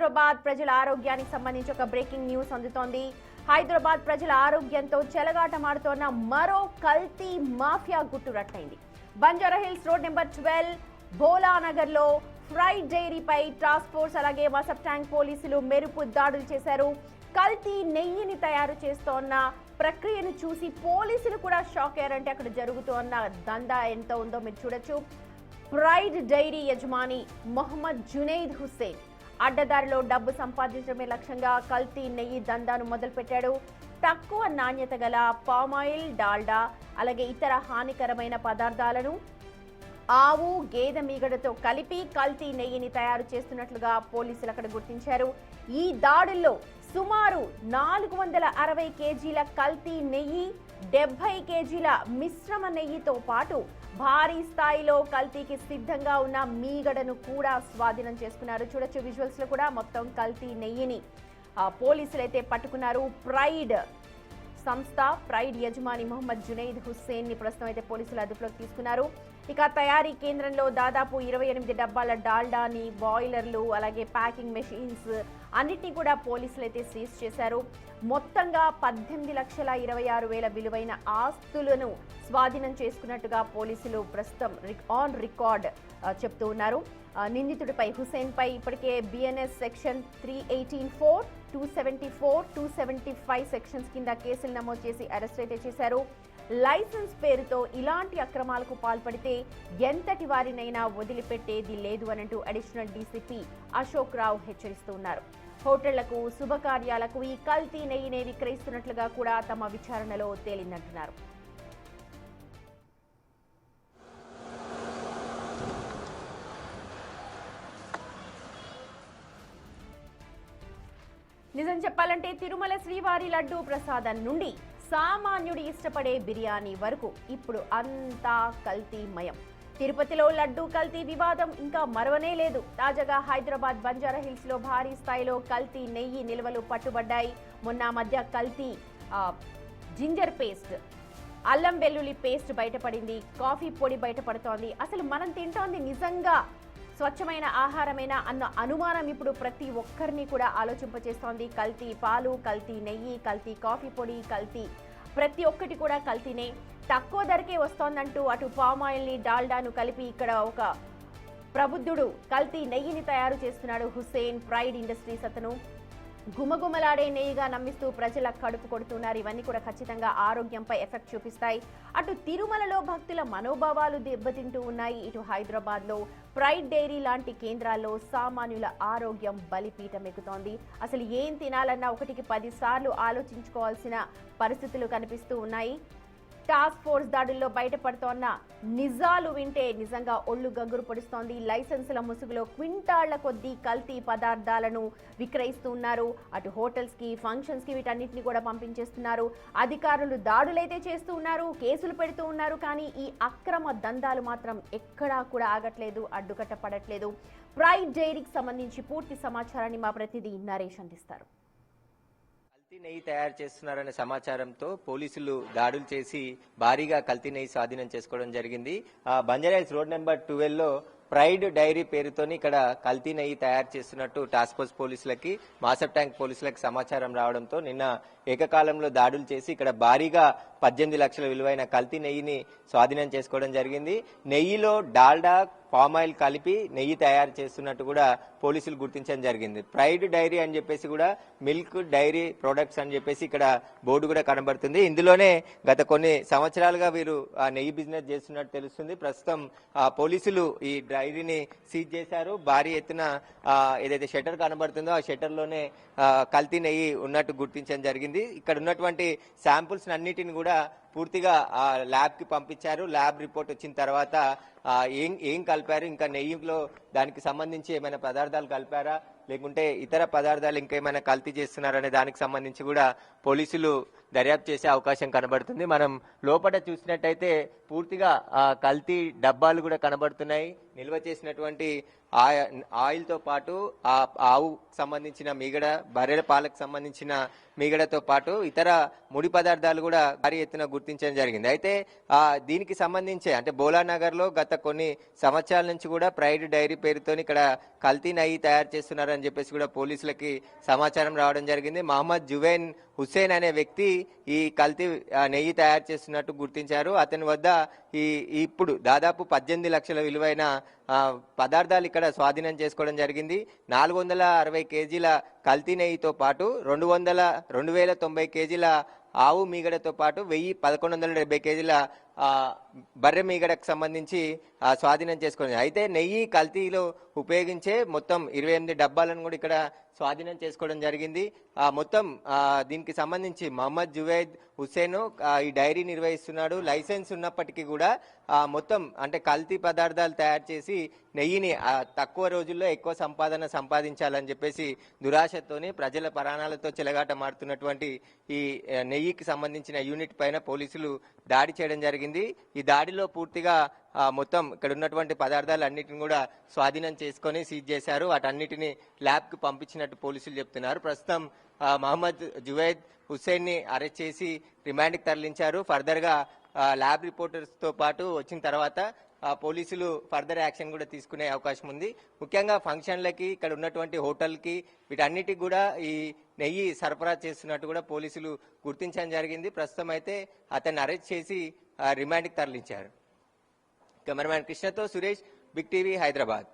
హైదరాబాద్ ప్రజల ఆరోగ్యానికి సంబంధించి ఒక బ్రేకింగ్ న్యూస్ అందుతోంది. హైదరాబాద్ ప్రజల ఆరోగ్యంతో చెలగాటమాడుతోన్న మరో కల్తీ మాఫియా గుట్టురట్టయింది. బంజారాహిల్స్ రోడ్ నెంబర్ 12 భోలానగర్ లో ఫ్రైడ్ డైరీపై టాస్క్ ఫోర్స్ అలాగే వసప్ ట్యాంక్ పోలీసులు మెరుపు దాడులు చేశారు. కల్తీ నెయ్యిని తయారు చేస్తోన్న ప్రక్రియను చూసి పోలీసులు కూడా షాక్ అయ్యారంటే అక్కడ జరుగుతోన్న దందా ఎంత ఉందో మీరు చూడొచ్చు. ఫ్రైడ్ డైరీ యజమాని మొహమ్మద్ జునైద్ హుస్సేన్ అడ్డదారిలో డబ్బు సంపాదించడమే లక్ష్యంగా కల్తీ నెయ్యి దందాను మొదలుపెట్టాడు. తక్కువ నాణ్యత గల పామాయిల్, డాల్డా అలాగే ఇతర హానికరమైన పదార్థాలను ఆవు, గేదె మీగడతో కలిపి కల్తీ నెయ్యిని తయారు చేస్తున్నట్లుగా పోలీసులు అక్కడ గుర్తించారు. ఈ దాడుల్లో సుమారు 460 కేజీల కల్తీ నెయ్యి, 70 కేజీల మిశ్రమ నెయ్యితో పాటు భారీ స్థాయిలో కల్తీకి సిద్ధంగా ఉన్న మీగడను కూడా స్వాధీనం చేసుకున్నారు. చూడొచ్చు విజువల్స్ లో కూడా మొత్తం కల్తీ నెయ్యిని పోలీసులు అయితే పట్టుకున్నారు. ప్రైడ్ యజమాని మొహమ్మద్ జునైద్ హుస్సేన్ ని ప్రస్తుతం అయితే పోలీసులు అదుపులోకి తీసుకున్నారు. ఇక తయారీ కేంద్రంలో దాదాపు 28 డబ్బాల డాల్డాని, బాయిలర్లు అలాగే ప్యాకింగ్ మెషిన్స్ అన్నిటినీ కూడా పోలీసులు అయితే సీజ్ చేశారు. మొత్తంగా 18,26,000 విలువైన ఆస్తులను స్వాధీనం చేసుకున్నట్టుగా పోలీసులు ప్రస్తుతం ఆన్ రికార్డ్ చెప్తూ ఉన్నారు. నిందితుడిపై హుస్సేన్ పై ఇప్పటికే బిఎన్ఎస్ సెక్షన్ 318(4), 274, 275 సెక్షన్స్ కింద కేసులు నమోదు చేసి అరెస్ట్ అయితే చేశారు. లైసెన్స్ పేరుతో ఇలాంటి అక్రమాలకు పాల్పడితే ఎంతటి వారినైనా వదిలిపెట్టేది లేదు అనంటూ అడిషనల్ డీసీపీ అశోక్ రావు హెచ్చరిస్తూ ఉన్నారు. హోటళ్లకు, శుభకార్యాలకు ఈ కల్తీ నెయ్యిని విక్రయిస్తున్నట్లుగా కూడా తమ విచారణలో తేలిందంటున్నారు. నిజం చెప్పాలంటే తిరుమల శ్రీవారి లడ్డూ ప్రసాదం నుండి సామాన్యుడి ఇష్టపడే బిర్యానీ వరకు ఇప్పుడు అంతా కల్తీమయం. తిరుపతిలో లడ్డూ కల్తీ వివాదం ఇంకా మరవనే లేదు. తాజాగా హైదరాబాద్ బంజారాహిల్స్ లో భారీ స్థాయిలో కల్తీ నెయ్యి నిల్వలు పట్టుబడ్డాయి. మొన్న మధ్య కల్తీ జింజర్ పేస్ట్, అల్లం వెల్లుల్లి పేస్ట్ బయటపడింది. కాఫీ పొడి బయటపడుతోంది. అసలు మనం తింటోంది నిజంగా స్వచ్ఛమైన ఆహారమేనా అన్న అనుమానం ఇప్పుడు ప్రతి ఒక్కరిని కూడా ఆలోచింపచేస్తోంది. కల్తీ పాలు, కల్తీ నెయ్యి, కల్తీ కాఫీ పొడి, కల్తీ ప్రతి ఒక్కటి కూడా కల్తీనే. తక్కువ ధరకే వస్తోందంటూ అటు పామాయిల్ని, డాల్డాను కలిపి ఇక్కడ ఒక ప్రబుద్ధుడు కల్తీ నెయ్యిని తయారు చేస్తున్నాడు. హుస్సేన్ ప్రైడ్ ఇండస్ట్రీస్ అతను గుమగుమలాడే నెయ్యిగా నమ్మిస్తూ ప్రజల కడుపు కొడుతున్నారు. ఇవన్నీ కూడా ఖచ్చితంగా ఆరోగ్యంపై ఎఫెక్ట్ చూపిస్తాయి. అటు తిరుమలలో భక్తుల మనోభావాలు దెబ్బతింటూ ఉన్నాయి. ఇటు హైదరాబాద్ లో ప్రైడ్ డైరీ లాంటి కేంద్రాల్లో సామాన్యుల ఆరోగ్యం బలిపీఠం ఎక్కుతోంది. అసలు ఏం తినాలన్నా 1కి 10 సార్లు ఆలోచించుకోవాల్సిన పరిస్థితులు కనిపిస్తూ ఉన్నాయి. టాస్క్ ఫోర్స్ దాడుల్లో బయటపడుతోన్న నిజాలు వింటే నిజంగా ఒళ్ళు గగ్గురు పొడుస్తోంది. లైసెన్సుల ముసుగులో క్వింటాళ్ల కొద్దీ కల్తీ పదార్థాలను విక్రయిస్తూ ఉన్నారు. అటు హోటల్స్ కి, ఫంక్షన్స్ కి వీటన్నిటిని కూడా పంపించేస్తున్నారు. అధికారులు దాడులైతే చేస్తూ ఉన్నారు, కేసులు పెడుతూ ఉన్నారు. కానీ ఈ అక్రమ దందాలు మాత్రం ఎక్కడా కూడా ఆగట్లేదు, అడ్డుకట్ట పడట్లేదు. ప్రైడ్ డైరీకి సంబంధించి పూర్తి సమాచారాన్ని మా ప్రతినిధి నరేష్ అందిస్తారు. కల్తీ నెయ్యి తయారు చేస్తున్నారనే సమాచారంతో పోలీసులు దాడులు చేసి భారీగా కల్తీ నెయ్యి స్వాధీనం చేసుకోవడం జరిగింది. బంజారాహిల్స్ రోడ్ నెంబర్ 12 లో ప్రైడ్ డైరీ పేరుతోని ఇక్కడ కల్తీ నెయ్యి తయారు చేస్తున్నట్టు టాస్క్ ఫోర్స్ పోలీసులకి, మాసప్ ట్యాంక్ పోలీసులకి సమాచారం రావడంతో నిన్న ఏకకాలంలో దాడులు చేసి ఇక్కడ భారీగా 18 లక్షల విలువైన కల్తీ నెయ్యిని స్వాధీనం చేసుకోవడం జరిగింది. నెయ్యిలో డాల్డా, పామాయిల్ కలిపి నెయ్యి తయారు చేస్తున్నట్టు కూడా పోలీసులు గుర్తించడం జరిగింది. ప్రైడ్ డైరీ అని చెప్పేసి కూడా మిల్క్ డైరీ ప్రొడక్ట్స్ అని చెప్పేసి ఇక్కడ బోర్డు కూడా కనబడుతుంది. ఇందులోనే గత కొన్ని సంవత్సరాలుగా వీరు ఆ నెయ్యి బిజినెస్ చేస్తున్నట్టు తెలుస్తుంది. ప్రస్తుతం పోలీసులు ఈ డైరీని సీజ్ చేశారు. భారీ ఎత్తున ఏదైతే షట్టర్ కనబడుతుందో ఆ షట్టర్ లోనే కల్తీ నెయ్యి ఉన్నట్టు గుర్తించడం జరిగింది. ఇక్కడ ఉన్నటువంటి శాంపుల్స్ అన్నిటిని కూడా పూర్తిగా ల్యాబ్ కి పంపించారు. ల్యాబ్ రిపోర్ట్ వచ్చిన తర్వాత ఏం కలిపారు, ఇంకా నెయ్యిలో దానికి సంబంధించి ఏమైనా పదార్థాలు కలిపారా, లేకుంటే ఇతర పదార్థాలు ఇంకేమైనా కల్తీ చేస్తున్నారనే దానికి సంబంధించి కూడా పోలీసులు దర్యాప్తు చేసే అవకాశం కనబడుతుంది. మనం లోపల చూసినట్టయితే పూర్తిగా కల్తీ డబ్బాలు కూడా కనబడుతున్నాయి. నిల్వ చేసినటువంటి ఆయిల్ తో పాటు ఆ ఆవు సంబంధించిన మీగడ, బర్రెల పాలకు సంబంధించిన మీగడతో పాటు ఇతర ముడి పదార్థాలు కూడా భారీ ఎత్తున గుర్తించడం జరిగింది. అయితే దీనికి సంబంధించి అంటే బోలానగర్ లో గత కొన్ని సంవత్సరాల నుంచి కూడా ప్రైడ్ డైరీ పేరుతో ఇక్కడ కల్తీ నెయ్యి తయారు చేస్తున్నారని చెప్పేసి కూడా పోలీసులకి సమాచారం రావడం జరిగింది. మహమ్మద్ జువైన్ హుస్సేన్ అనే వ్యక్తి ఈ కల్తీ నెయ్యి తయారు చేస్తున్నట్టు గుర్తించారు. అతని వద్ద ఇప్పుడు దాదాపు 18 లక్షల విలువైన పదార్థాలు ఇక్కడ స్వాధీనం చేసుకోవడం జరిగింది. 460 కేజీల కల్తీ నెయ్యితో పాటు 2,090 కేజీల ఆవు మీగడతో పాటు 1,170 కేజీల బర్రె మీగడకు సంబంధించి స్వాధీనం చేసుకోండి. అయితే నెయ్యి కల్తీలో ఉపయోగించే మొత్తం 28 డబ్బాలను కూడా ఇక్కడ స్వాధీనం చేసుకోవడం జరిగింది. మొత్తం దీనికి సంబంధించి మహమ్మద్ జువైద్ హుస్సేన్ ఈ డైరీ నిర్వహిస్తున్నాడు. లైసెన్స్ ఉన్నప్పటికీ కూడా మొత్తం అంటే కల్తీ పదార్థాలు తయారు చేసి నెయ్యిని తక్కువ రోజుల్లో ఎక్కువ సంపాదించాలని చెప్పేసి దురాశతోని ప్రజల ప్రాణాలతో చెలగాట మారుతున్నటువంటి ఈ నెయ్యికి సంబంధించిన యూనిట్ పైన పోలీసులు దాడి చేయడం జరిగింది. ఈ దాడిలో పూర్తిగా మొత్తం ఇక్కడ ఉన్నటువంటి పదార్థాలు అన్నిటిని కూడా స్వాధీనం చేసుకొని సీజ్ చేశారు. వాటన్నిటిని ల్యాబ్ కు పంపించినట్టు పోలీసులు చెప్తున్నారు. ప్రస్తుతం మహమ్మద్ జువైద్ హుస్సేన్ ని అరెస్ట్ చేసి రిమాండ్ కి తరలించారు. ఫర్దర్ గా ల్యాబ్ రిపోర్టర్స్ తో పాటు వచ్చిన తర్వాత పోలీసులు ఫర్దర్ యాక్షన్ కూడా తీసుకునే అవకాశం ఉంది. ముఖ్యంగా ఫంక్షన్లకి, ఇక్కడ ఉన్నటువంటి హోటల్కి, వీటన్నిటికి కూడా ఈ నెయ్యి సరఫరా చేస్తున్నట్టు కూడా పోలీసులు గుర్తించడం జరిగింది. ప్రస్తుతం అయితే అతన్ని అరెస్ట్ చేసి రిమాండ్కి తరలించారు. కెమెరామ్యాన్ కృష్ణతో సురేష్, బిగ్ టీవీ, హైదరాబాద్.